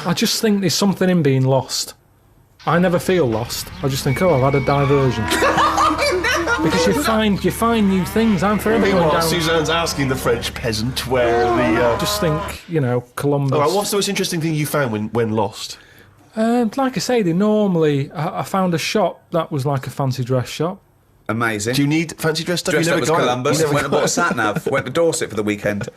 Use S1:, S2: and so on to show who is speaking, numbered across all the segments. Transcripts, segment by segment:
S1: I just think there's something in being lost. I never feel lost. I just think, I've had a diversion. Because you find new things. I'm forever going down.
S2: Suzanne's asking the French peasant where the...
S1: Just think, Columbus.
S2: All right, what's the most interesting thing you found when lost?
S1: Like I say, I found a shop that was like a fancy dress shop.
S3: Amazing.
S2: Do you need fancy dress stuff?
S3: Dressed
S2: You
S3: up
S2: never
S3: as
S2: go
S3: Columbus,
S2: out.
S3: went and bought a sat-nav, went to Dorset for the weekend.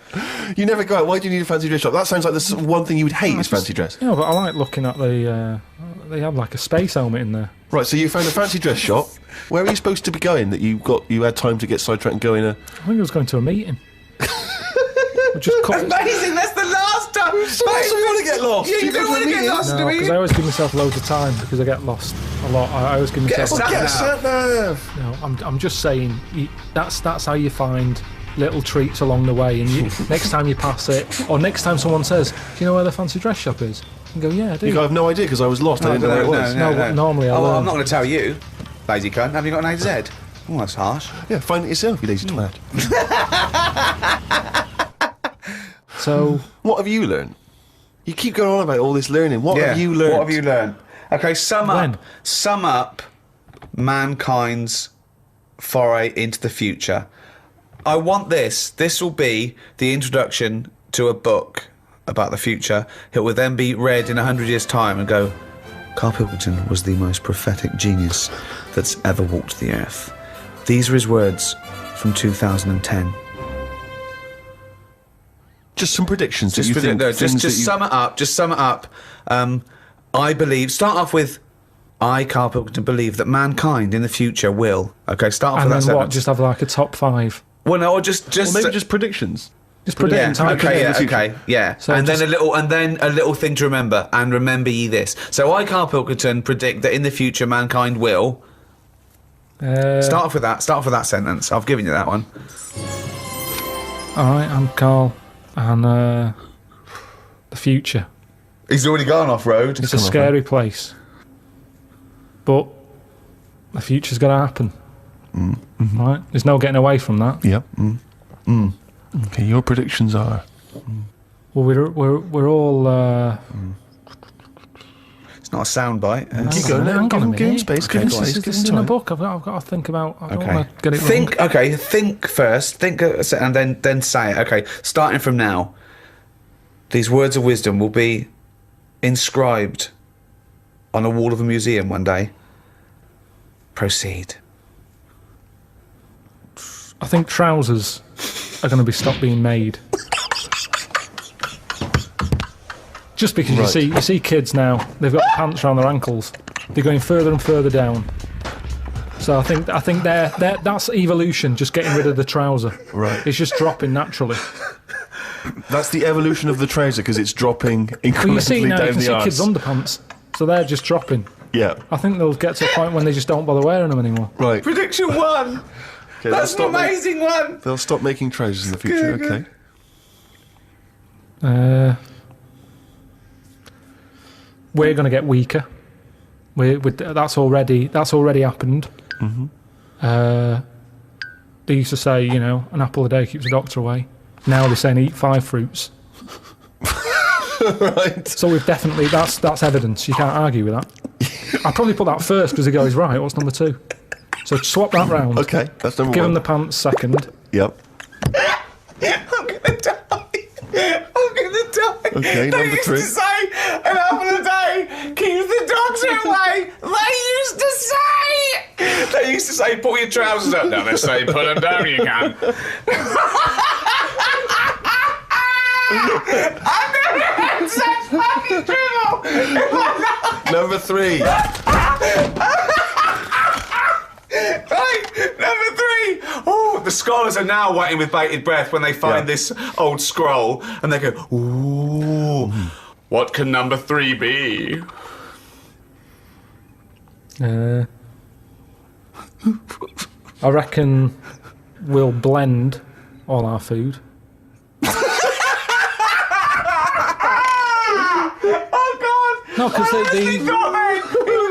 S2: You never go out. Why do you need a fancy dress shop? That sounds like the one thing you would hate is fancy dress.
S1: But I like looking at they have like a space helmet in there.
S2: Right, so you found a fancy dress shop. Where are you supposed to be going that you had time to get sidetracked and go in a...
S1: I think I was going to a meeting.
S3: Amazing, that's the last time.
S2: So you want to get lost?
S3: Yeah, you don't want to get lost, do
S1: because
S3: you?
S1: I always give myself loads of time because I get lost a lot. I always give myself...
S2: Get a sat-nav!
S1: No, I'm just saying, that's how you find little treats along the way, and next time you pass it, or next time someone says, do you know where the fancy dress shop is? You go, yeah, I do.
S2: You go, I have no idea because I was lost. I didn't know where it was.
S1: No, normally I
S3: I'm
S1: learn.
S3: not going to tell you, lazy cunt. Have you got an AZ? Oh, that's harsh.
S2: Yeah, find it yourself, you lazy twat.
S1: So...
S2: What have you learned? You keep going on about all this learning. What have you learned?
S3: What have you learned? Okay, sum up mankind's foray into the future. I want this. This will be the introduction to a book about the future. It will then be read in 100 years' time and go, Karl Pilkington was the most prophetic genius that's ever walked the earth. These are his words from 2010.
S2: Just some predictions.
S3: Just sum it up. Just sum it up. I believe. Start off with, I, Karl Pilkington, believe that mankind in the future will. Okay, start off with that
S1: And then what?
S3: sentence.
S1: Just have like a top 5.
S3: Well, no, or just
S2: maybe just predictions.
S1: Just predict.
S3: Yeah.
S1: So
S3: and then a little thing to remember. And remember ye this. So I, Karl Pilkington, predict that in the future mankind will. Start off with that. Start off with that sentence. I've given you that one.
S1: All right, I'm Karl, and the future.
S3: He's already gone off road.
S1: It's a scary place, but the future's going to happen. Mm-hmm. Right? There's no getting away from that.
S2: Yep. Okay, your predictions are.
S1: Well, we're all.
S3: It's not a soundbite.
S2: Keep going.
S1: Hang on a minute.
S2: Give him space.
S1: This is in a book. I've got to think about. I don't want to get it wrong.
S3: Okay. Think first. Think, and then say it. Okay. Starting from now, these words of wisdom will be inscribed on a wall of a museum one day. Proceed.
S1: I think trousers are going to be stopped being made. Just because you see kids now, they've got pants around their ankles. They're going further and further down. So I think that's evolution, just getting rid of the trouser.
S2: Right.
S1: It's just dropping naturally.
S2: That's the evolution of the trouser because it's dropping incrementally
S1: Well, you see now,
S2: down
S1: you can
S2: the
S1: see
S2: arse.
S1: kids' underpants, so they're just dropping.
S2: Yeah.
S1: I think they'll get to a point when they just don't bother wearing them anymore.
S2: Right.
S3: Prediction 1.
S2: Okay,
S3: That's an amazing one.
S2: They'll stop making trousers in the future.
S3: Good.
S1: Okay. We're going to get weaker. That's already happened. Mm-hmm. They used to say, an apple a day keeps the doctor away. Now they're saying eat 5 fruits.
S2: Right.
S1: So we've definitely that's evidence. You can't argue with that. I'd probably put that first because the guy's right. What's number 2? So swap that round.
S2: Okay, that's number 1.
S1: Give him the pants second.
S2: Yep.
S3: I'm gonna die.
S2: Okay,
S3: they
S2: number
S3: used
S2: 3.
S3: to say an apple a day keeps the doctor away. They used to say pull your trousers up. Now they say put them down. You can. I've never had such fucking dribble.
S2: Number 3.
S3: Right, number 3. Oh, the scholars are now waiting with bated breath when they find this old scroll, and they go, "Ooh, what can number 3 be?"
S1: I reckon we'll blend all our food.
S3: Oh God!
S1: No, because
S3: He was going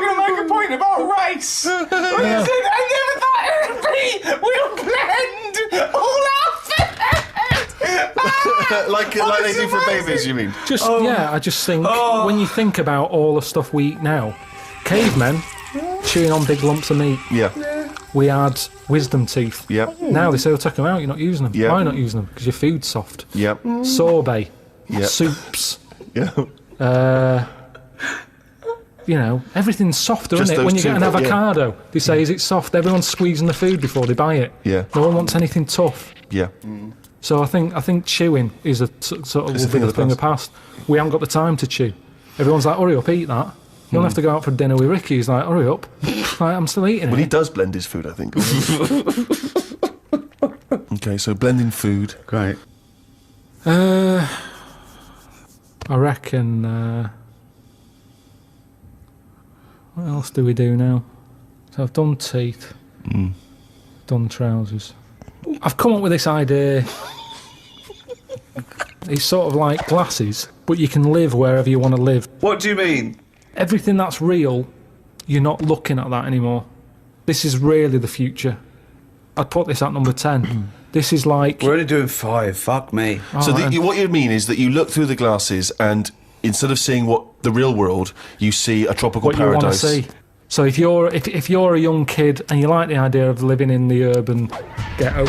S3: to make a point about race. He said, I never thought it would be. We'll blend all our food.
S2: like they do for babies, you mean?
S1: I just think when you think about all the stuff we eat now, cavemen chewing on big lumps of meat.
S2: Yeah.
S1: We had wisdom teeth.
S2: Yep.
S1: Now they say, take them out, you're not using them.
S2: Yeah.
S1: Why not using them? Because your food's soft.
S2: Yep.
S1: Sorbet.
S2: Yep.
S1: Soups.
S2: Yeah.
S1: Everything's softer,
S2: Just
S1: isn't it?
S2: those
S1: When you
S2: two,
S1: get an
S2: yeah.
S1: avocado, they say, is it soft? Everyone's squeezing the food before they buy it.
S2: Yeah.
S1: No one wants anything tough.
S2: Yeah.
S1: So I think chewing is a sort of thing of the past. We haven't got the time to chew. Everyone's like, hurry up, eat that. You don't have to go out for dinner with Ricky. He's like, hurry up. Like, I'm still eating
S2: Well,
S1: it.
S2: he does blend his food, I think. Okay, so blending food.
S3: Great.
S1: I reckon... what else do we do now? So I've done teeth. Done trousers. I've come up with this idea. It's sort of like glasses, but you can live wherever you want to live.
S3: What do you mean?
S1: Everything that's real, you're not looking at that anymore. This is really the future. I'd put this at number 10. This is like...
S3: We're only doing 5. Fuck me.
S2: So what you mean is that you look through the glasses and instead of seeing what the real world, you see a tropical
S1: what
S2: paradise.
S1: You want to see. So if you're a young kid and you like the idea of living in the urban ghetto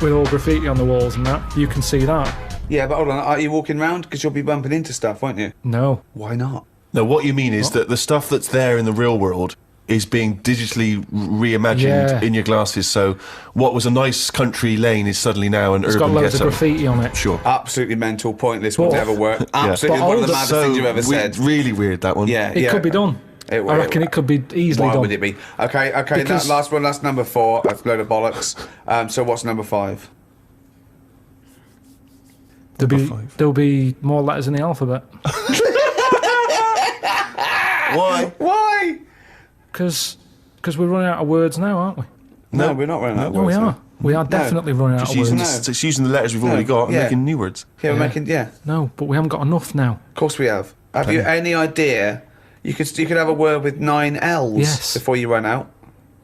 S1: with all graffiti on the walls and that, you can see that.
S3: Yeah, but hold on. Are you walking around? Because you'll be bumping into stuff, won't you?
S1: No.
S3: Why not?
S2: No, what you mean is that the stuff that's there in the real world is being digitally reimagined in your glasses. So what was a nice country lane is suddenly now an
S1: It's
S2: urban
S1: got loads
S2: ghetto.
S1: of graffiti on it.
S2: Sure.
S3: Absolutely mental, pointless, would
S1: But-
S3: never work. Absolutely one of the maddest things you've ever said.
S2: Really weird, that one.
S3: Yeah,
S1: It could be done. I reckon it could be easily
S3: Why
S1: done.
S3: would it be? Okay,
S1: Because-
S3: that's number 4. That's a load of bollocks. So what's number 5?
S1: There'll be more letters in the alphabet.
S2: Why?
S3: Why?
S1: Because we're running out of words now, aren't we?
S3: No, we're not running out of
S1: No, we
S3: words
S1: are.
S3: now.
S1: We are definitely running out
S2: Just
S1: of
S2: using,
S1: words.
S2: just using the letters we've already got and
S3: yeah.
S2: making new words.
S3: Yeah, we're making... Yeah,
S1: No, but we haven't got enough now.
S3: of course we have. Have you any idea... You could have a word with 9 L's
S1: Yes.
S3: before you run out.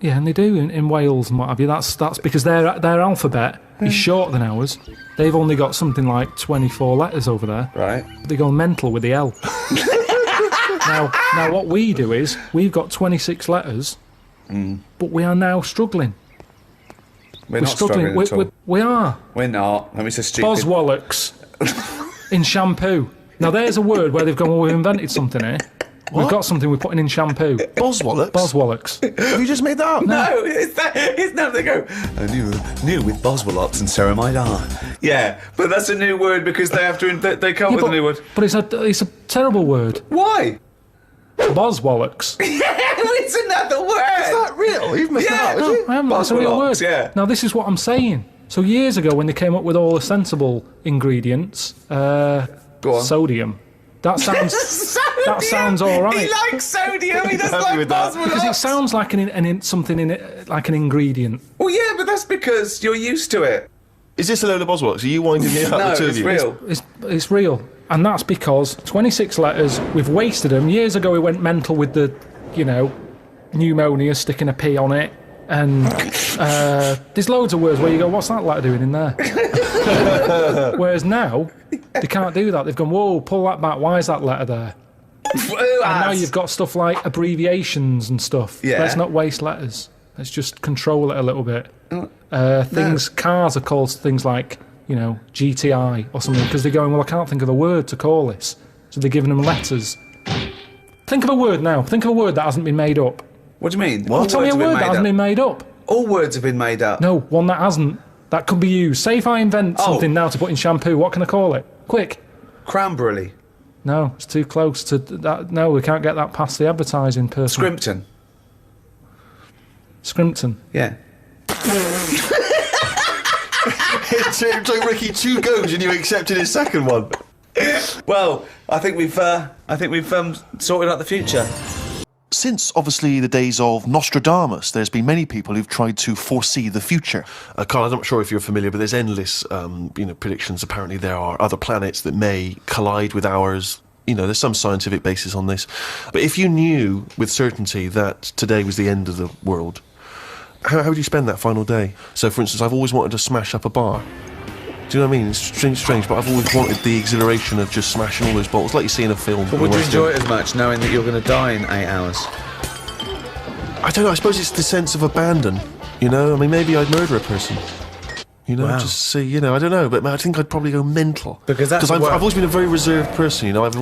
S1: Yeah, and they do in Wales and what have you. That's because their alphabet is shorter than ours. They've only got something like 24 letters over there.
S3: Right.
S1: They go mental with the L. now, what we do is we've got 26 letters, but we are now struggling.
S3: We're not struggling at all.
S1: We are.
S3: We're not. Let me say stupid.
S1: Boswallocks in shampoo. Now there's a word where they've gone, well, we've invented something here. We've got something we're putting in shampoo.
S2: Boswallocks?
S1: Boswallocks.
S2: Have you just made that up?
S3: No, it's now they go, new with Boswallops and ceramide R. Yeah, but that's a new word because they have to, they come up with a new word.
S1: But it's a terrible word.
S3: Why?
S1: Boswallocks.
S3: It's another word.
S2: Is that real? You've made that up,
S1: No, I haven't. It's a real word.
S3: Boswallocks, yeah.
S1: Now this is what I'm saying. So years ago, when they came up with all the sensible ingredients,
S3: Go on.
S1: sodium. That sounds that sounds all right.
S3: He likes sodium. He doesn't
S2: Happy
S3: like
S2: with that.
S3: Boswallops.
S1: Because it sounds like something in it, like an ingredient.
S3: Well, yeah, but that's because you're used to it.
S2: Is this a load of Boswallocks? Are you winding me up,
S3: No,
S2: the two
S3: it's
S2: of you?
S3: real.
S1: It's real, and that's because 26 letters. We've wasted them. Years ago, we went mental with the, pneumonia, sticking a P on it, and there's loads of words where you go, what's that letter doing in there? Whereas now, they can't do that. They've gone, whoa, pull that back. Why is that letter there? And now you've got stuff like abbreviations and stuff.
S3: Yeah.
S1: Let's not waste letters. Let's just control it a little bit. Cars are called things like, GTI or something, because they're going, well, I can't think of a word to call this. So they're giving them letters. Think of a word now. Think of a word that hasn't been made up.
S3: What do you mean?
S2: What?
S3: All
S1: Tell me a
S3: words have
S1: word
S3: been
S1: that
S3: made
S1: hasn't
S3: up.
S1: been made up.
S3: All words have been made up.
S1: No, one that hasn't. That could be used. Say if I invent something now to put in shampoo, what can I call it? Quick.
S3: Cranberry.
S1: No, it's too close to that. No, we can't get that past the advertising person.
S3: Scrimpton.
S1: Scrimpton.
S3: Yeah.
S2: It took Ricky 2 goes and you accepted his second one.
S3: Well, I think we've sorted out the future.
S2: Since, obviously, the days of Nostradamus, there's been many people who've tried to foresee the future. Carl, I'm not sure if you're familiar, but there's endless, predictions. Apparently there are other planets that may collide with ours. There's some scientific basis on this. But if you knew with certainty that today was the end of the world, how would you spend that final day? So, for instance, I've always wanted to smash up a bar. Do you know what I mean? It's strange, but I've always wanted the exhilaration of just smashing all those bottles, like you see in a film.
S3: But would you enjoy it as much knowing that you're going to die in 8 hours?
S2: I don't know. I suppose it's the sense of abandon. You know, I mean, maybe I'd murder a person. You know,
S3: Wow.
S2: just see. You know, I don't know, but I think I'd probably go mental
S3: Because that's
S2: I've always been a very reserved person. You know, I've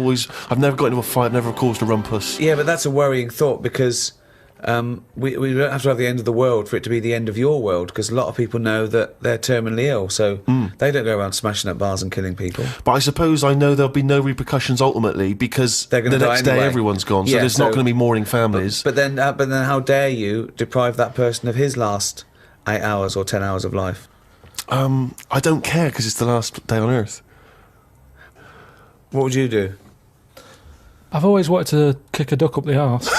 S2: never got into a fight, never caused a rumpus.
S3: Yeah, but that's a worrying thought because we don't have to have the end of the world for it to be the end of your world, because a lot of people know that they're terminally ill, so they don't go around smashing up bars and killing people.
S2: But I suppose I know there'll be no repercussions ultimately because
S3: They're
S2: the
S3: gonna die
S2: next day
S3: anyway.
S2: everyone's gone, so
S3: Yeah,
S2: there's not going to be mourning families.
S3: But then how dare you deprive that person of his last 8 hours or 10 hours of life?
S2: I don't care because it's the last day on Earth.
S3: What would you do?
S1: I've always wanted to kick a duck up the arse.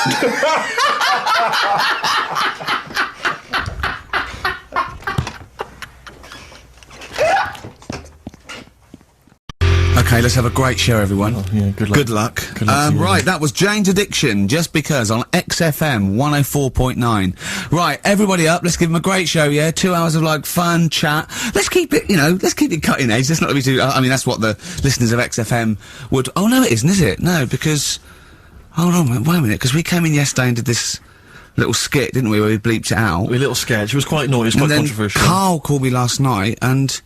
S4: Okay, let's have a great show, everyone.
S2: Oh, yeah, good luck.
S4: Good luck.
S2: Good luck to you.
S4: Right, that was Jane's Addiction, Just Because, on XFM 104.9. Right, everybody up, let's give them a great show, yeah? 2 hours of, like, fun, chat. Let's keep it, let's keep it cutting edge. Let's not be too... I mean, that's what the listeners of XFM would... Oh, no, it isn't, is it? No, because... Hold on, wait a minute, because we came in yesterday and did this little skit, didn't we, where we bleeped it out.
S2: A little sketch. It was quite naughty. It was quite
S4: And then
S2: controversial.
S4: Carl called me last night, and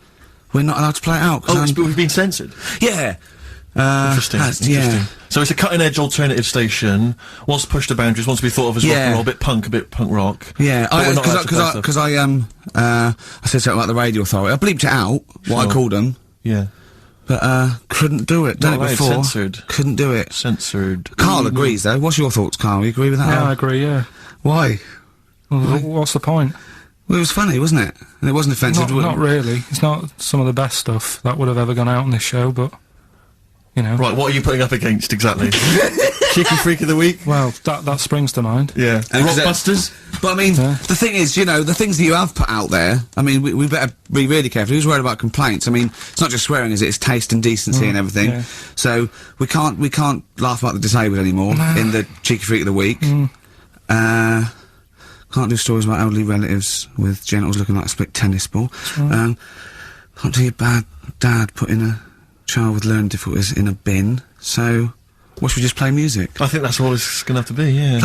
S4: we're not allowed to play it out. 'cause
S2: But we've been censored.
S4: Yeah.
S2: Interesting.
S4: Interesting.
S2: Interesting. So it's a cutting-edge alternative station. Wants to push the boundaries. Wants to be thought of as rock and roll, a bit punk rock.
S4: Yeah,
S2: But we're not allowed to play stuff.
S4: because I said something about the radio authority. I bleeped it out. What I
S2: Sure.
S4: called them,
S2: Yeah.
S4: but couldn't do it. Done
S2: Not
S4: it
S2: allowed,
S4: before.
S2: censored.
S4: Couldn't do it.
S2: Censored.
S4: Carl agrees though. What's your thoughts, Carl? You agree with that?
S1: Yeah, I agree, yeah.
S4: Why?
S1: Well, what's the point?
S4: Well, it was funny, wasn't it? And it wasn't offensive.
S1: Not really. It's not some of the best stuff that would have ever gone out on this show, but,
S2: Right, what are you putting up against exactly? Cheeky Freak of the Week?
S1: Well, that springs to mind.
S2: Yeah.
S4: And 'cause
S2: Rockbusters?
S4: But I mean,
S1: Yeah.
S4: the thing is, the things that you have put out there, I mean, we better be really careful. Who's worried about complaints? I mean, it's not just swearing, is it? It's taste and decency and everything.
S1: yeah.
S4: So we can't laugh about the disabled anymore in the Cheeky Freak of the Week. Can't do stories about elderly relatives with genitals looking like a split tennis ball. Can't do your bad dad putting a child with learning difficulties in a bin. So, what should we just play music?
S2: I think that's all it's going to have to be, yeah.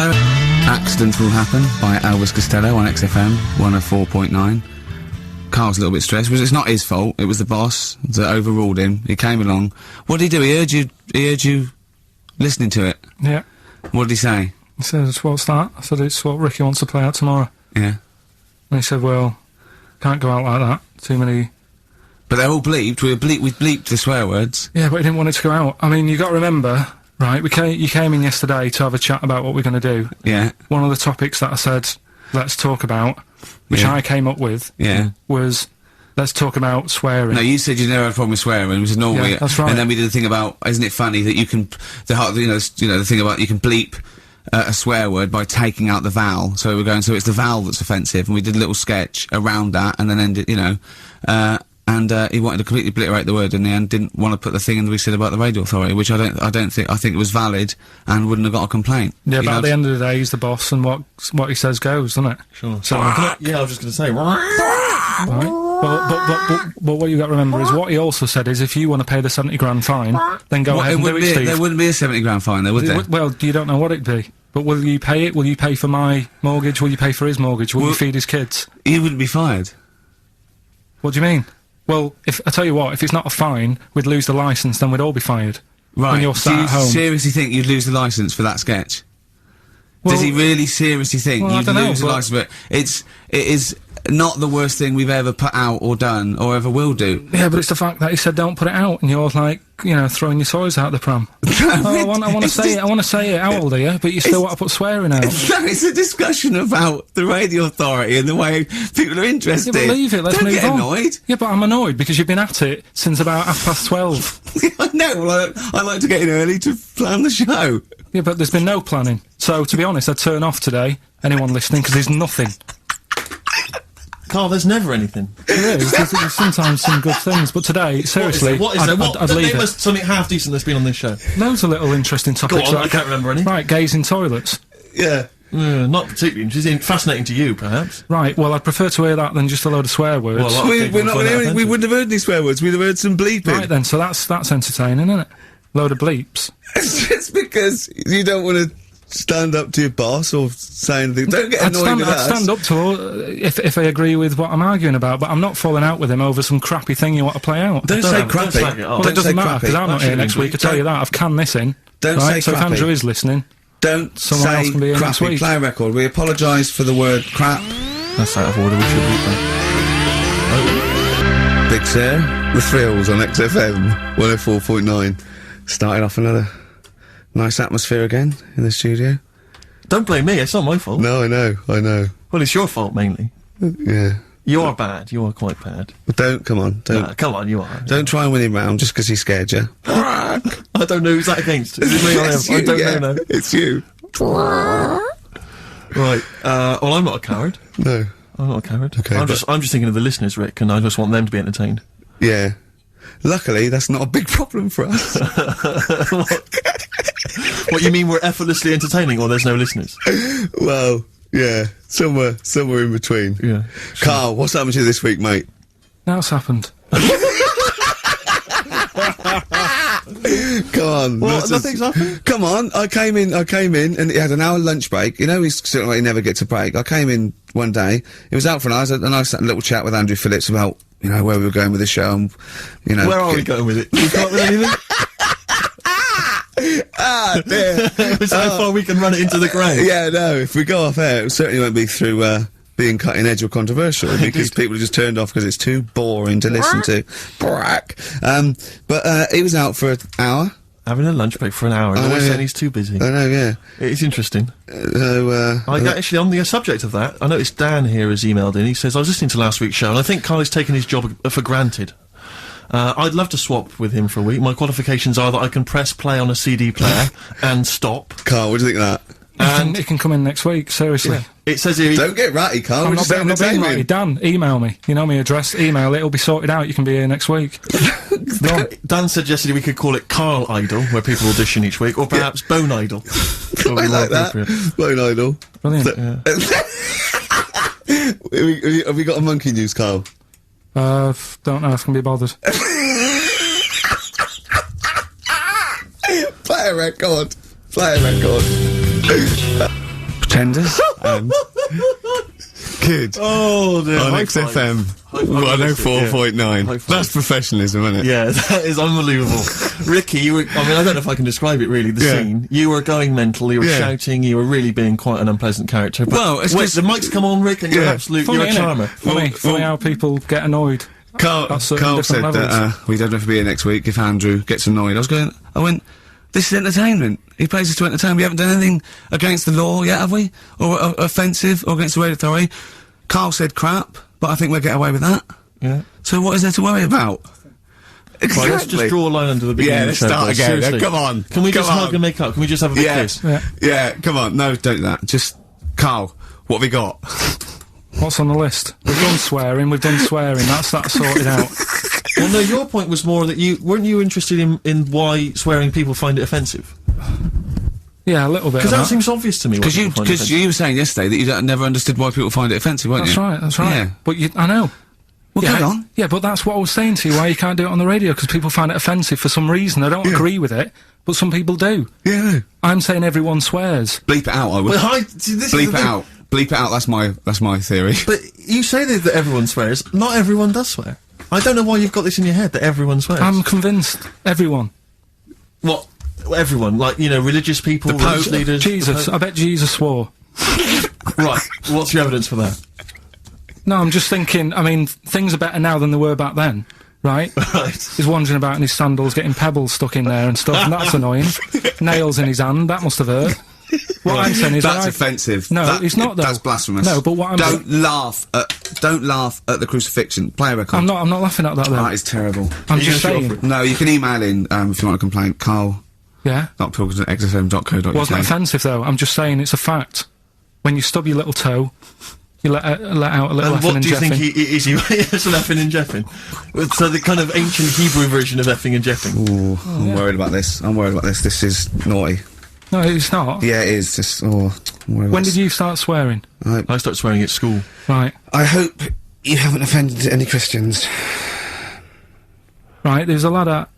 S4: Accidents Will Happen by Elvis Costello on XFM 104.9. Carl's a little bit stressed, because it's not his fault. It was the boss that overruled him. He came along. What did he do? He heard you listening to it.
S1: Yeah.
S4: What did he say?
S1: He says, what's that? I said, it's what Ricky wants to play out tomorrow.
S4: Yeah.
S1: And he said, well, can't go out like that. Too many...
S4: But they're all bleeped. We bleeped the swear words.
S1: Yeah, but he didn't want it to go out. I mean, you got to remember, right, you came in yesterday to have a chat about what we're going to do.
S4: Yeah.
S1: One of the topics that I said, let's talk about, which
S4: Yeah.
S1: I came up with,
S4: Yeah.
S1: was, let's talk about swearing.
S4: No, you said you never had a problem with swearing. We said normally,
S1: Yeah, that's right.
S4: And then we did the thing about, isn't it funny that you can, the thing about you can bleep a swear word by taking out the vowel. So we're going, so it's the vowel that's offensive, and we did a little sketch around that, and then ended, and he wanted to completely obliterate the word in the end. Didn't want to put the thing in that we said about the radio authority, which I think it was valid and wouldn't have got a complaint.
S1: Yeah, but at the end of the day, he's the boss, and what he says goes, doesn't it?
S2: Sure.
S1: So,
S2: Yeah, I was just going to say.
S1: right. But what you got to remember is what he also said is if you want to pay the 70 grand fine, then go ahead and do it, Steve.
S4: There wouldn't be a 70 grand fine there, would there?
S1: Well, you don't know what it'd be. But will you pay it? Will you pay for my mortgage? Will you pay for his mortgage? Will you feed his kids?
S4: He wouldn't be fired.
S1: What do you mean? Well, if I tell you what, if it's not a fine, we'd lose the licence, then we'd all be fired.
S4: Right.
S1: When you're sat
S4: Do you
S1: at home.
S4: seriously think you'd lose the licence for that sketch?
S1: Well,
S4: Does he really seriously think
S1: well, I
S4: you'd
S1: don't know,
S4: lose the
S1: but-
S4: licence? But it is not the worst thing we've ever put out or done or ever will do.
S1: Yeah, but it's the fact that he said don't put it out, and you're like, throwing your toys out the pram. I want to say it. I want to say it. How old are you? But you still want to put swearing out.
S4: No, it's a discussion about the radio authority and the way people are interested.
S1: Yeah, but leave it. Let's
S4: Don't
S1: move
S4: get
S1: on.
S4: annoyed.
S1: Yeah, but I'm annoyed because you've been at it since about 12:30.
S4: I know. Well, I like to get in early to plan the show.
S1: Yeah, but there's been no planning. So to be honest, I'd turn off today. Anyone listening, because there's nothing.
S2: Carl, there's never anything.
S1: There is. There's sometimes some good things, but today, seriously,
S2: What is there?
S1: I'd leave
S2: name
S1: it.
S2: us something half decent that's been on this show.
S1: Loads of little interesting
S2: Go
S1: topics.
S2: on, I can't remember any.
S1: Right, gays in toilets.
S2: Yeah. Not particularly interesting. Fascinating to you, perhaps.
S1: Right, well, I'd prefer to hear that than just a load of swear words.
S2: Well, a lot of people
S4: We're not
S2: find that
S4: gonna hear, we
S2: offensive.
S4: wouldn't have heard any swear words, we'd have heard some bleeping.
S1: Right then, so that's entertaining, isn't it? Load of bleeps.
S4: It's just because you don't want to stand up to your boss or say anything. Don't get annoyed with
S1: I'd
S4: us.
S1: stand up to if I agree with what I'm arguing about, but I'm not falling out with him over some crappy thing you want to play out.
S4: Don't
S2: Don't
S4: say
S2: have-
S4: crappy.
S2: don't slag it off.
S1: Well, it doesn't matter,
S4: crappy.
S1: because I'm not here
S2: Absolutely.
S1: next week, I tell you that. I've canned this in.
S4: Don't
S1: right?
S4: say
S1: So if
S4: crappy.
S1: Andrew is listening,
S4: Don't
S1: Someone else
S4: say
S1: can be here next
S4: crappy.
S1: week.
S4: Play a record. We apologise for the word crap.
S2: That's out of order. We should read that.
S4: Big Sir, The Thrills on XFM 104.9. Starting off another nice atmosphere again in the studio.
S2: Don't blame me. It's not my fault.
S4: No, I know.
S2: Well, it's your fault mainly.
S4: Yeah.
S2: You are bad. You are quite bad.
S4: But come on.
S2: Come on, you are.
S4: Don't try and win him round just because he scared you.
S2: I don't know who's that against. Is it me or him?
S4: It's
S2: I
S4: you,
S2: don't
S4: yeah.
S2: know now.
S4: It's you.
S2: Right. Well, I'm not a coward.
S4: No.
S2: I'm not a coward.
S4: Okay,
S2: I'm
S4: but-
S2: just thinking of the listeners, Rick, and I just want them to be entertained.
S4: Yeah. Luckily, that's not a big problem for us.
S2: What you mean? We're effortlessly entertaining, or there's no listeners?
S4: Well, yeah. Somewhere in between.
S2: Yeah.
S4: Carl, what's happened to you this week, mate?
S1: now it's happened.
S4: Come on.
S2: Well,
S4: let's just-
S2: nothing's happened.
S4: Come on, I came in, and he had an hour lunch break. You know, he's sort of like he never gets a break. I came in one day, he was out for an hour, and I had a little chat with Andrew Phillips about, you know, where we were going with the show, and, you know.
S2: Where are we going with it? You come up with anything?
S4: Ah, dear.
S2: Is that how far we can run it into the grave?
S4: Yeah, no, if we go off air, it certainly won't be through, being cutting edge or controversial, because people are just turned off because it's too boring to listen to. Brack. But he was out for an hour.
S2: Having a lunch break for an hour, and
S4: I know,
S2: always
S4: yeah.
S2: saying he's too busy.
S4: I know, yeah.
S2: It's interesting.
S4: So,
S2: Actually, on the subject of that, I noticed Dan here has emailed in. He says, I was listening to last week's show, and I think Carl has taken his job for granted. I'd love to swap with him for a week. My qualifications are that I can press play on a CD player and stop.
S4: Carl, what do you think of that?
S1: And it can come in next week, seriously.
S2: It says here...
S4: Don't get ratty, Carl.
S1: I'm
S4: We're
S1: not,
S4: just
S1: I'm not being
S4: entertaining.
S1: ratty. Dan, email me. You know my address. Email it. It'll be sorted out. You can be here next week. Go.
S2: Dan suggested we could call it Carl Idol, where people audition each week, or perhaps Bone Idol.
S4: I like that. Bone Idol.
S1: Brilliant.
S4: Have we got a monkey news, Carl?
S1: Don't know if I can be bothered.
S4: Play a record. Pretenders. Good.
S2: Oh, dear.
S4: On
S2: High five.
S4: XFM
S2: High five.
S4: 104.9.
S2: High five.
S4: That's professionalism, isn't it?
S2: Yeah, that is unbelievable. Ricky, you were, I mean, I don't know if I can describe it really, the
S4: Yeah.
S2: scene. You were going mental, you were
S4: Yeah.
S2: shouting, you were really being quite an unpleasant character. But
S4: Well, it's
S2: wait,
S4: 'cause-
S2: the mic's come on, Rick, and you're
S4: Yeah.
S2: absolute,
S1: Funny,
S2: you're a
S1: innit?
S2: charmer.
S1: Funny how people get annoyed.
S4: Carl
S1: At certain
S4: said
S1: different
S4: that
S1: levels.
S4: we don't have to be here next week if Andrew gets annoyed. I went, this is entertainment. He pays us to entertain. We haven't done anything against the law yet, have we? Or offensive or against the radio authority. Carl said crap, but I think we'll get away with that.
S2: Yeah.
S4: So what is there to worry about?
S2: Right, let's just draw a line under the beginning
S4: Yeah,
S2: of the
S4: let's
S2: show.
S4: start
S2: guys.
S4: again.
S2: Seriously.
S4: Come on.
S2: Can we just
S4: Come
S2: hug
S4: on.
S2: and make up? Can we just have a big kiss?
S4: Yeah, come on. No, don't do that. Just, Carl, what have we got?
S1: What's on the list? We've done swearing. That's sorted out.
S2: Well, no, your point was more that weren't you interested in why swearing people find it offensive?
S1: Yeah, a little bit.
S2: Because
S1: of
S2: that
S1: that.
S2: seems obvious to me.
S4: Because you were saying yesterday that you never understood why people find it offensive, weren't
S1: That's
S4: you?
S1: right. That's right.
S4: Yeah.
S1: But I know.
S4: Well,
S1: yeah,
S4: carry on.
S1: Yeah, but that's what I was saying to you. Why you can't do it on the radio? Because people find it offensive for some reason. I don't agree with it, but some people do.
S4: Yeah, no.
S1: I'm saying everyone swears.
S4: Bleep it out, I would.
S2: Well, see, this is
S4: Bleep
S2: the
S4: it
S2: thing.
S4: out. Bleep it out, that's my theory.
S2: But you say that everyone swears. Not everyone does swear. I don't know why you've got this in your head that everyone swears.
S1: I'm convinced. Everyone.
S2: What? Everyone, like, you know, religious people,
S4: The Pope.
S2: religious leaders.
S1: Jesus. I bet Jesus swore.
S2: Right. What's your evidence for that?
S1: No, I'm just thinking, I mean, things are better now than they were back then, right?
S2: Right.
S1: He's wandering about in his sandals, getting pebbles stuck in there and stuff, and that's annoying. Nails in his hand, that must have hurt. What I'm saying is...
S4: That's
S1: I-
S4: offensive.
S1: No, it's not, though.
S4: That's blasphemous.
S1: No, but what I'm...
S4: Don't laugh at the crucifixion. Play a record.
S1: I'm not laughing at that, though.
S4: That is terrible.
S1: I'm
S2: Are you
S1: just
S2: gonna
S1: saying.
S2: shoot off
S4: No, you can email in, if you want a complaint. Carl,
S1: Yeah?
S4: .pilkington@xfm.co.uk.
S1: Wasn't offensive, though. I'm just saying it's a fact. When you stub your little toe, you let out a little
S2: And
S1: effing
S2: what
S1: and
S2: do you think
S1: jeffing.
S2: is he? It's an effing and jeffing. So the kind of ancient Hebrew version of effing and jeffing.
S4: Ooh, I'm worried about this. This is naughty.
S1: No, it's not.
S4: Yeah, it is. Just,
S1: When did you start swearing?
S2: I started swearing at school.
S1: Right.
S4: I hope you haven't offended any Christians.
S1: Right, there's a lad at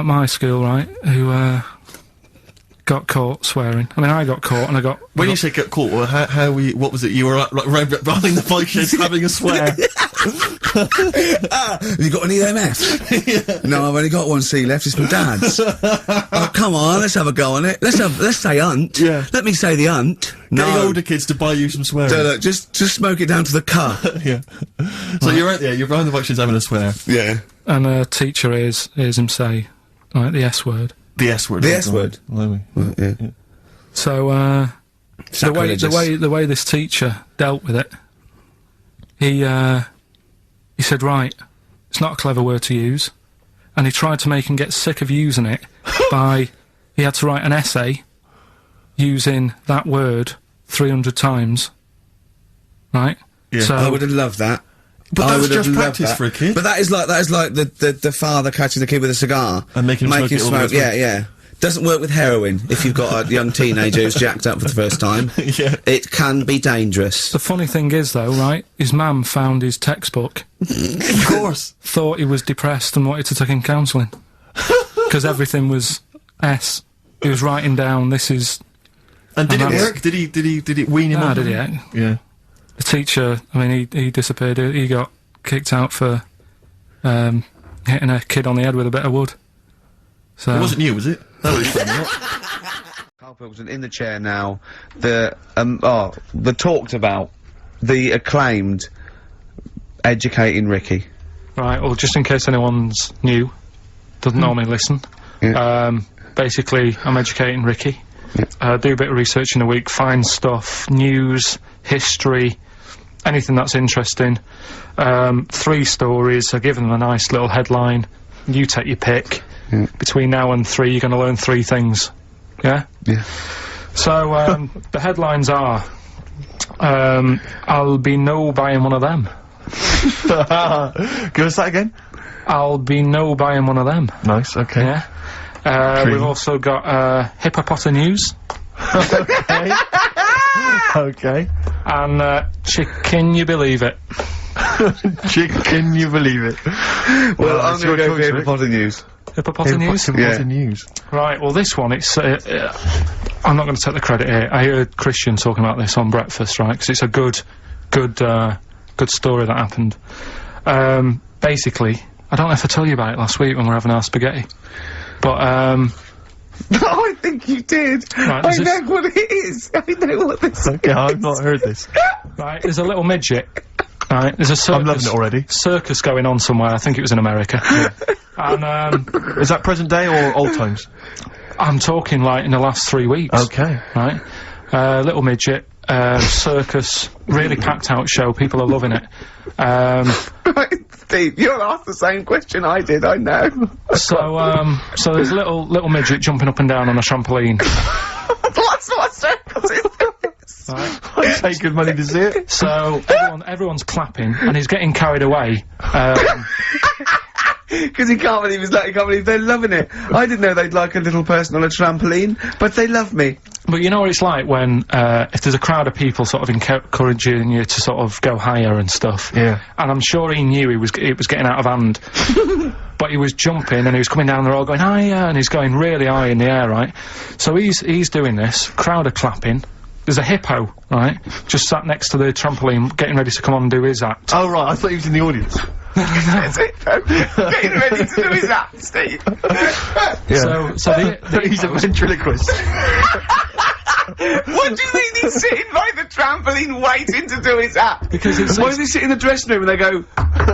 S1: my school, right, who got caught swearing. I mean, I got caught, and I got...
S2: When you say get caught, well, what was it? You were right behind the bike sheds having a swear.
S4: Have you got any MF? No, I've only got one C left. It's my dad's. Oh, come on, let's have a go on it. Let's say hunt.
S2: Yeah.
S4: Let me say the hunt.
S2: Getting older kids to buy you some swearing.
S4: So look, just smoke it down to the car.
S2: Yeah. So you're right there. You're behind the bike sheds having a swear.
S4: Yeah.
S1: And a teacher hears him say, right, the S word.
S2: The S word.
S4: The S word.
S2: Well,
S4: yeah.
S1: So, the way this teacher dealt with it, he said, right, it's not a clever word to use, and he tried to make him get sick of using it he had to write an essay using that word 300 times, right?
S2: Yeah.
S1: So
S4: I would have loved that.
S2: But
S4: I
S2: that's
S4: would have
S2: just
S4: loved
S2: practice
S4: that.
S2: for a kid.
S4: But that is like the father catching the kid with a cigar
S2: and making him smoke it all the way through.
S4: Yeah. Doesn't work with heroin if you've got a young teenager who's jacked up for the first time.
S2: Yeah.
S4: It can be dangerous.
S1: The funny thing is, though, right, his mum found his textbook.
S2: Of course.
S1: Thought he was depressed and wanted to take him counselling. Because everything was S. He was writing down, this is...
S2: And did it work? Did it wean him
S1: Nah,
S2: off?
S1: did it?
S2: Yeah.
S1: The teacher, I mean, he disappeared. He got kicked out for hitting a kid on the head with a bit of wood. So
S2: It wasn't you, was it? That was funny.
S3: Karl Pilkington in the chair now. The talked about, the acclaimed Educating Ricky.
S1: Right, well, just in case anyone's new, doesn't normally listen, basically, I'm educating Ricky. Do a bit of research in a week, find stuff, news, history, anything that's interesting. 3 stories, I give them a nice little headline. You take your pick. Between now and 3, you're going to learn 3 things. Yeah?
S3: Yeah.
S1: So, the headlines are, I'll be no buying one of them.
S2: Give us that again.
S1: I'll be no buying one of them.
S2: Nice, okay.
S1: Yeah. We've also got, hippopotamus news.
S2: Okay. Okay.
S1: And, can you believe it?
S2: Can you believe it?
S3: Well, I'm going to go for hippopotamus news.
S1: Hippopotamus news?
S2: Hippopotamus news.
S1: Right, well, this one, it's, I'm not going to take the credit here. I heard Christian talking about this on breakfast, right? Because it's a good story that happened. Basically, I don't know if I told you about it last week when we were having our spaghetti, but,
S3: I think you did.
S1: Right,
S3: I know what it is. I know what this is.
S2: Okay, I've not heard this.
S1: right, there's a little midget, right, there's a circus.
S2: I'm loving it already.
S1: Circus going on somewhere, I think it was in America. And,
S2: is that present day or old times?
S1: I'm talking, like, in the last 3 weeks.
S2: Okay.
S1: Right? Little midget, circus, really packed out show, people are loving it.
S3: Right, Steve, you'll ask the same question I did, I know.
S1: So there's a little midget jumping up and down on a trampoline.
S3: That's what a circus is.
S1: Right?
S2: I pay good money to see it.
S1: So everyone's clapping, and he's getting carried away.
S3: Because he can't believe they're loving it. I didn't know they'd like a little person on a trampoline, but they love me.
S1: But you know what it's like when, if there's a crowd of people sort of encouraging you to sort of go higher and stuff.
S2: Yeah.
S1: And I'm sure he knew it was getting out of hand. But he was jumping and he was coming down the road going, higher, and he's going really high in the air, right? So he's doing this, crowd are clapping. There's a hippo, right, just sat next to the trampoline, getting ready to come on and do his act.
S2: Oh, right, I thought he was in the audience.
S3: That's it. Getting ready to do his act, Steve.
S2: Yeah.
S1: So
S2: he's a ventriloquist.
S3: What do you mean he's sitting by the trampoline waiting to do his act?
S1: Because it's
S3: Why does he sit in the dressing room and they go,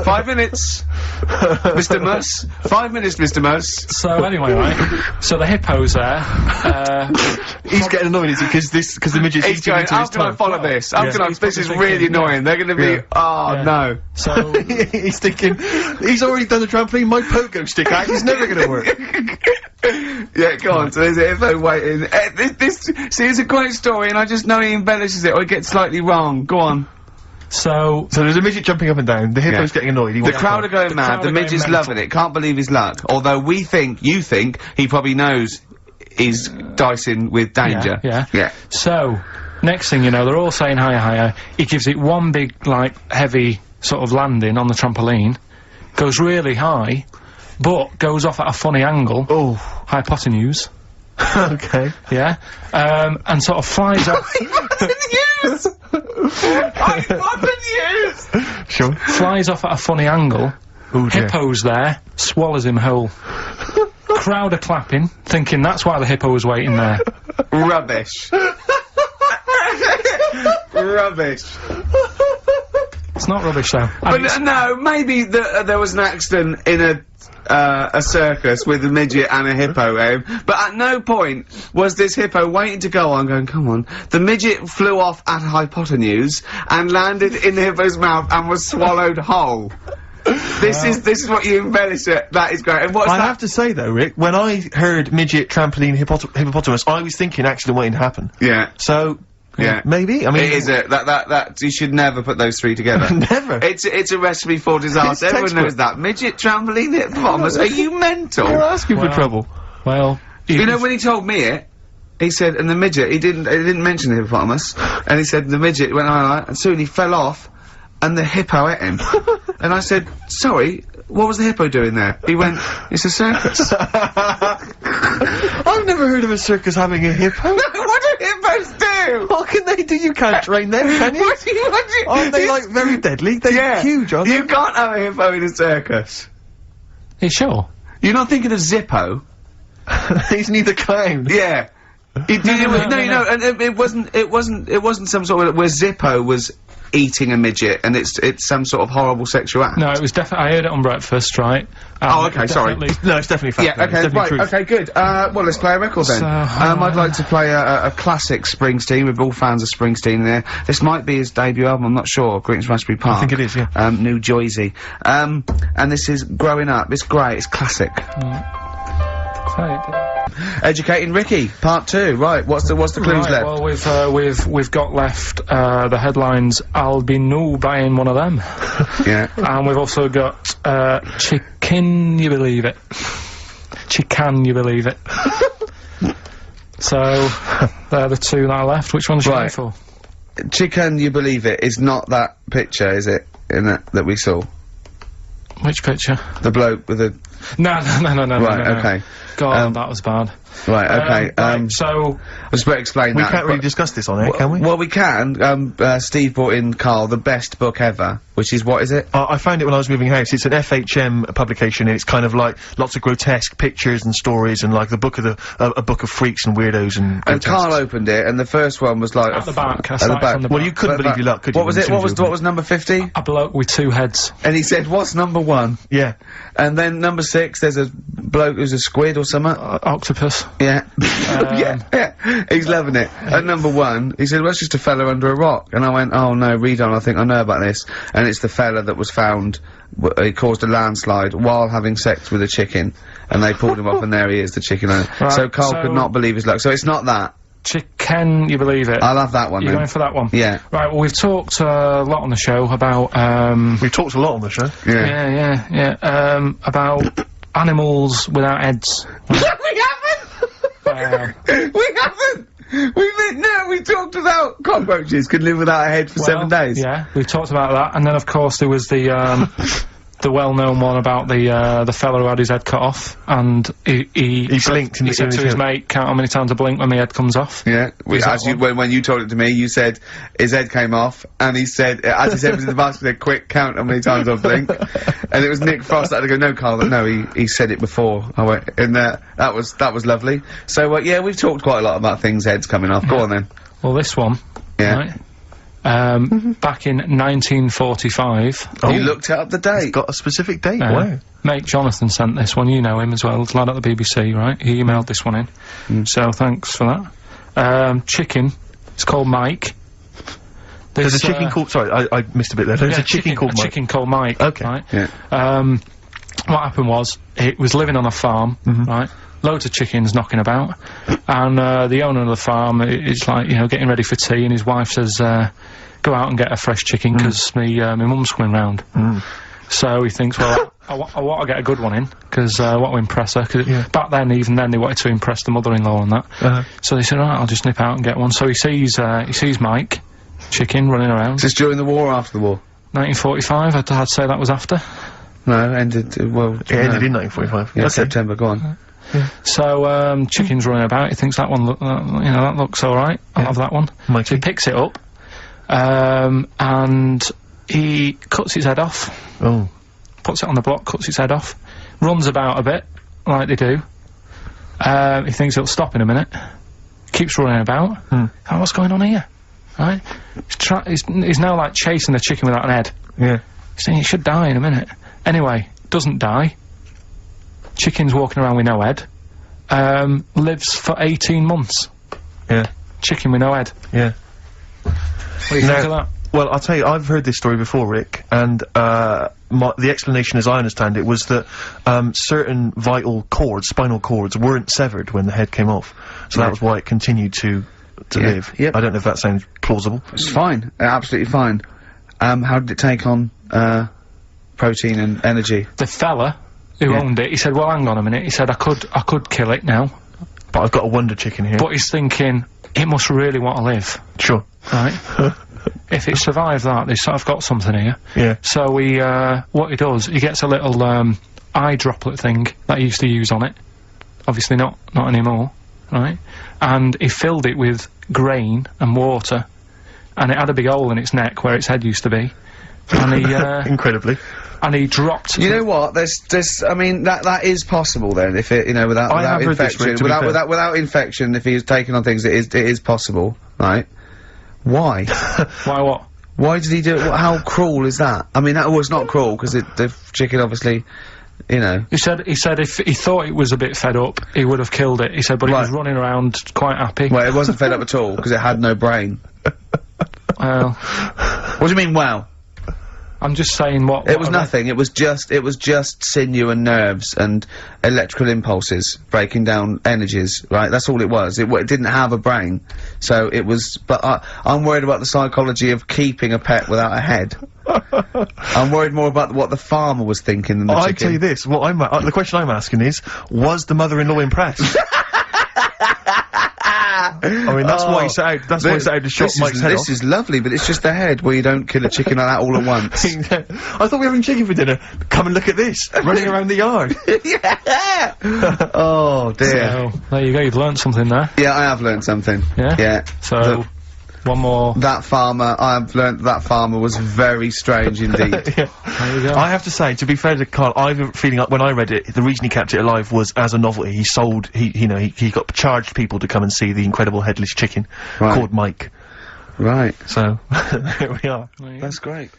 S3: 5 minutes, Mr. Mus, 5 minutes, Mr. Mus.
S1: So anyway, right, so the hippo's there,
S2: He's getting annoyed, is he? Because the midget's
S3: He's going,
S2: into
S3: how
S2: his
S3: can I
S2: tongue.
S3: follow this? How can I,
S1: He's
S3: this is
S1: probably
S3: really
S1: thinking,
S3: annoying. They're going to be, oh no.
S1: So
S2: He's thinking, he's already done the trampoline, my pogo stick act is never going to work.
S3: Yeah, go on. So there's a hippo waiting. See, it's a great story, and I just know he embellishes it, or he gets slightly wrong. Go on.
S1: So
S2: there's a midget jumping up and down, the hippo's getting annoyed.
S3: The crowd are going mad,
S1: crowd
S3: the
S1: are
S3: midget's
S1: going
S3: loving it, can't believe his luck. Although you think, he probably knows he's dicing with danger.
S1: yeah.
S3: Yeah.
S1: So Next thing you know, they're all saying higher, higher. He gives it one big, like, heavy sort of landing on the trampoline, goes really high, but goes off at a funny angle.
S2: Oh.
S1: Hypotenuse.
S2: Okay.
S1: Yeah. And sort of flies off.
S2: Hypotenuse! Sure.
S1: Flies off at a funny angle.
S2: Ooh, dear.
S1: Hippo's there, swallows him whole. Crowd are clapping, thinking that's why the hippo was waiting there.
S3: Rubbish. Rubbish.
S1: It's not rubbish though.
S3: But no, maybe there was an accident in a circus with a midget and a hippo, but at no point was this hippo waiting to go on, going, come on. The midget flew off at a hypotenuse and landed in the hippo's mouth and was swallowed whole. This is what you embellish it. That is great. And what's
S2: I have to say though, Rick, when I heard midget, trampoline, hippopotamus, I was thinking accident waiting to happen.
S3: Yeah.
S2: So.
S3: Yeah.
S2: Maybe. I mean,
S3: it is that you should never put those three together.
S2: Never.
S3: It's a recipe for disaster. Everyone
S2: textbook.
S3: knows that. Midget, trampoline, hippopotamus. Are you mental?
S2: You're asking for trouble.
S1: Well,
S3: You know, when he told me it, he said, and the midget, he didn't mention the hippopotamus, and he said the midget went on, and soon he fell off, and the hippo ate him. And I said, sorry, what was the hippo doing there? He went, it's a circus.
S2: I've never heard of a circus having a hippo.
S3: What do hippos do?
S2: What can they do? You can't train them, can you?
S3: What do you
S2: Aren't they, like, very deadly? They're huge, aren't they?
S3: You can't have a hippo in a circus.
S1: Are you sure?
S3: You're not thinking of Zippo?
S2: He's neither clown.
S3: Yeah. No, and it wasn't some sort of where Zippo was eating a midget, and it's some sort of horrible sexual act.
S1: No, it was definitely. I heard it on breakfast, right?
S3: Oh, okay, sorry.
S2: No, it's definitely fact.
S3: Yeah, okay,
S2: it's definitely
S3: right,
S2: truth.
S3: okay, good. Well, let's play a record then. I'd like to play a classic Springsteen. We're all fans of Springsteen there. This might be his debut album, I'm not sure. Greetings, Raspberry Park.
S2: I think it is, yeah.
S3: New Jersey. And this is Growing Up. It's great, it's classic. Educating Ricky, part 2. Right, what's the clues left?
S1: Well, we've got left the headlines. I'll be new buying one of them.
S3: Yeah.
S1: And we've also got chicken. You believe it? Chicken. You believe it? So they're the two that are left. Which one's you going for?
S3: Chicken, you believe it, is not that picture, is it? That we saw.
S1: Which picture?
S3: The bloke with the.
S1: No.
S3: Right,
S1: no.
S3: okay.
S1: God, that was bad.
S3: Right, okay.
S1: Right, so
S3: I was about to explain
S2: We
S3: that.
S2: can't really discuss this on air, can we?
S3: Well, we can. Steve brought in, Carl, the best book ever, which is, what is it?
S2: I found it when I was moving house. It's an FHM publication, and it's kind of like lots of grotesque pictures and stories, and like the book of a book of freaks and weirdos and.
S3: And Carl opened it, and the first one was like
S1: at the back.
S3: at the back.
S2: Well, you couldn't believe your luck, could you?
S3: What was it? What was number 50?
S1: A bloke with 2 heads.
S3: And he said, "What's number 1?"
S2: Yeah.
S3: And then number 6, there's a bloke who's a squid or something.
S1: Octopus.
S3: Yeah. yeah. He's loving it. At number 1, he said, well, it's just a fella under a rock. And I went, oh no, read on, I think I know about this. And it's the fella that was found, he caused a landslide while having sex with a chicken. And they pulled him off, and there he is, the chicken owner.
S1: Right,
S3: so Carl could not believe his luck. So it's not that.
S1: Chicken, you believe it?
S3: I'll have that one.
S1: You're
S3: then.
S1: going for that one?
S3: Yeah.
S1: Right, well, we've talked a lot on the show about,
S2: We've talked a lot on the show.
S3: Yeah.
S1: About animals without heads.
S3: We haven't! We haven't! We talked about cockroaches could live without a head for 7 days.
S1: Yeah, we've talked about that, and then of course there was the the well-known one about the fella who had his head cut off, and he
S2: blinked and
S1: he said to his mate, "Count how many times I blink when my head comes off."
S3: Yeah, when you told it to me, you said his head came off, and he said, as his head was in the basket, he said, "Quick, count how many times I've blinked." And it was Nick Frost that had to go, "No, Carl, no, he said it before." I went, and that was lovely. So yeah, we've talked quite a lot about things heads coming off. Go on then.
S1: Well, this one,
S3: yeah.
S1: Right, back in 1945.
S3: You looked up the date.
S2: It's got a specific date. Wow.
S1: Mate Jonathan sent this one. You know him as well. The lad at the BBC, right? He emailed this one in. So thanks for that. Chicken. It's called Mike.
S2: There's a chicken called. Sorry, I missed a bit there. There's a chicken called Mike.
S1: Chicken called Mike.
S2: Okay.
S1: Right?
S3: Yeah.
S1: What happened was it was living on a farm, right? Loads of chickens knocking about, and the owner of the farm is like, you know, getting ready for tea, and his wife says, "Go out and get a fresh chicken because my mum's coming round." So he thinks, well, I want to get a good one in, because I want to impress her, because back then, even then, they wanted to impress the mother-in-law and that. So they said, alright, I'll just nip out and get one. So he sees Mike, chicken, running around.
S3: Is this during the war or after the war?
S1: 1945, I'd say that was after.
S3: No, ended, well...
S2: It ended in 1945.
S3: Yeah,
S2: Okay.
S3: September, go on.
S1: So, chicken's running about, he thinks that one, that looks alright, I'll have that one.
S2: Mikey.
S1: So he picks it up, and he cuts its head off.
S2: Oh.
S1: Puts it on the block, cuts its head off, runs about a bit, like they do. He thinks it'll stop in a minute. Keeps running about. Oh, what's going on here? Right? He's now, like, chasing the chicken without an head.
S2: Yeah.
S1: He's saying it should die in a minute. Anyway, doesn't die. Chicken's walking around with no head. Lives for 18 months.
S2: Yeah.
S1: Chicken with no head.
S2: Yeah.
S1: What do you think of that?
S2: Well, I'll tell you, I've heard this story before, Rick, and the explanation, as I understand it, was that certain vital cords, spinal cords, weren't severed when the head came off, so that was why it continued to live.
S3: Yep.
S2: I don't know if that sounds plausible.
S3: It's fine, absolutely fine. How did it take on protein and energy?
S1: The fella who owned it, he said, well, hang on a minute, he said, I could kill it now.
S2: But I've got a wonder chicken here.
S1: But he's thinking, it must really want to live.
S2: Sure.
S1: Right? If it survives that, I've got something here.
S2: Yeah.
S1: So he, what he does, he gets a little, eye droplet thing that he used to use on it. Obviously not anymore, right? And he filled it with grain and water, and it had a big hole in its neck where its head used to be. And he,
S2: incredibly.
S1: And he dropped...
S3: You know what, there's, I mean, that is possible then, if it, you know, without infection, without infection, if he's taking on things, it is possible, right? Why?
S1: Why what?
S3: Why did he do it? How cruel is that? I mean, that was not cruel, because the chicken obviously, you know... He said
S1: if he thought it was a bit fed up, he would have killed it. He said, but it was running around quite happy.
S3: Well, it wasn't fed up at all, because it had no brain.
S1: Well...
S3: What do you mean, wow?
S1: I'm just saying what...
S3: It was nothing, it was just sinew and nerves and electrical impulses breaking down energies, right? That's all it was. It didn't have a brain. So it was... But I'm worried about the psychology of keeping a pet without a head. I'm worried more about what the farmer was thinking than the chicken.
S2: I tell you this, the question I'm asking is, was the mother-in-law impressed? I mean, that's why he set out, why he set out to shot Mike's head off.
S3: This is lovely, but it's just the head where you don't kill a chicken like that all at once.
S2: I thought we were having chicken for dinner. Come and look at this, running around the yard.
S3: Yeah! Oh, dear.
S1: So, there you go, you've learnt something there.
S3: Yeah, I have learnt something.
S1: Yeah?
S3: Yeah.
S1: So, one more...
S3: That farmer, I've learnt that farmer was very strange indeed.
S2: Yeah.
S1: There you go.
S2: I have to say, to be fair to Carl, I have a feeling like when I read it, the reason he kept it alive was as a novelty. He got charged people to come and see the incredible headless chicken called Mike.
S3: Right.
S2: So, here we are.
S3: That's great.